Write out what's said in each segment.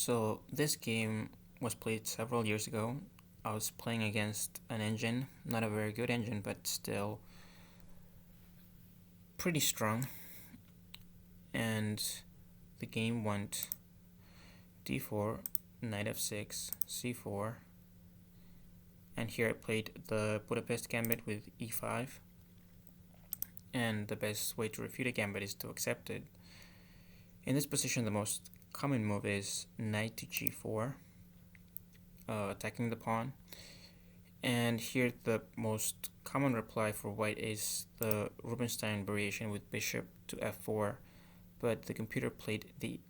So this game was played several years ago. I was playing against an engine, not a very good engine, but still pretty strong. And the game went d4, knight f6, c4, and here I played the Budapest Gambit with e5. And the best way to refute a gambit is to accept it. In this position, the most common move is knight to g4, attacking the pawn. And here the most common reply for white is the Rubinstein variation with bishop to f4, but the computer played the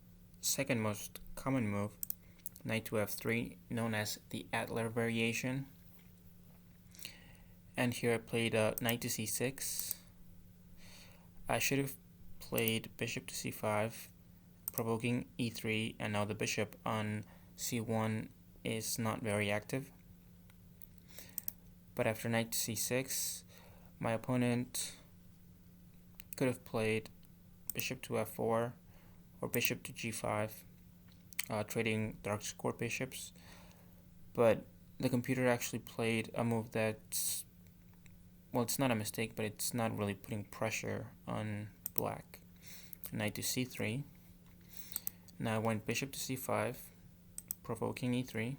second most common move, knight to f3, known as the Adler variation. And here I played knight to c6. I should have played bishop to c5, provoking e3, and now the bishop on c1 is not very active. But after knight to c6, my opponent could have played bishop to f4 or bishop to g5, trading dark square bishops. But the computer actually played a move that's, well, it's not a mistake, but it's not really putting pressure on black. Knight to c3. Now I went bishop to c5, provoking e3.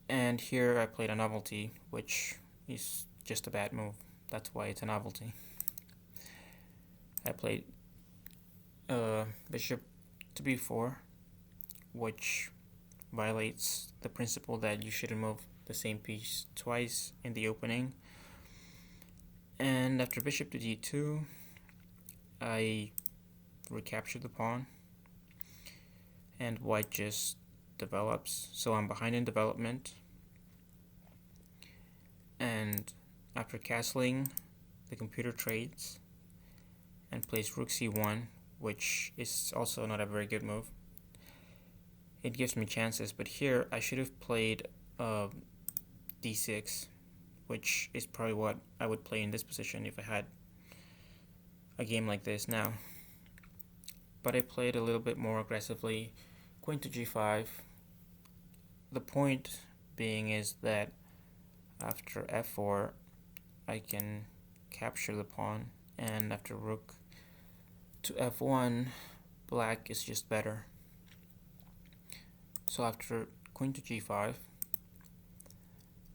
And here I played a novelty, which is just a bad move. That's why it's a novelty. I played bishop to b4, which violates the principle that you shouldn't move the same piece twice in the opening. And after bishop to d2, I recaptured the pawn, and white just develops, so I'm behind in development. And after castling, the computer trades and plays rook c1, which is also not a very good move. It gives me chances, but here I should have played d6, which is probably what I would play in this position if I had a game like this now. But I played a little bit more aggressively, queen to g5. The point being is that after f4 I can capture the pawn, and after rook to f1 black is just better. So after queen to g5,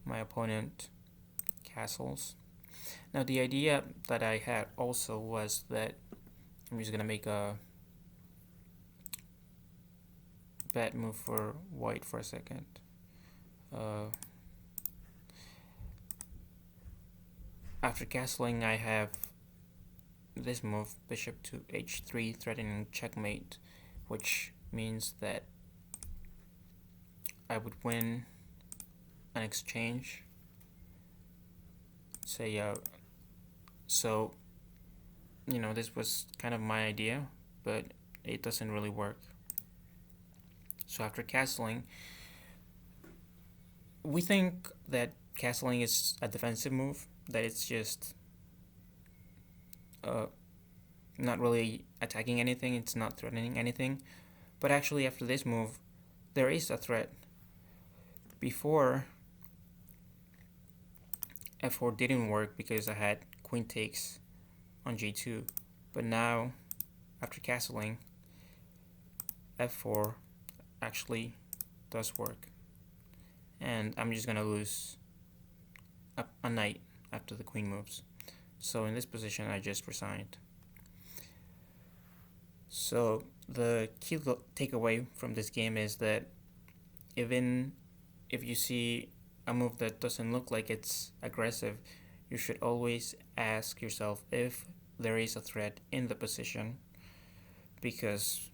my opponent castles. Now the idea that I had also was that I'm just gonna make a bad move for white for a second. After castling, I have this move, bishop to h3, threatening checkmate, which means that I would win an exchange. Say, so, this was kind of my idea, but it doesn't really work. So after castling, we think that castling is a defensive move, that it's just not really attacking anything, it's not threatening anything. But actually after this move, there is a threat. Before, f4 didn't work because I had queen takes on g2, but now after castling, f4 actually does work, and I'm just gonna lose a knight after the queen moves. So in this position I just resigned. So the key takeaway from this game is that even if you see a move that doesn't look like it's aggressive, you should always ask yourself if there is a threat in the position, because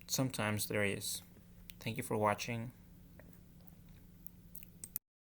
sometimes there is. Thank you for watching.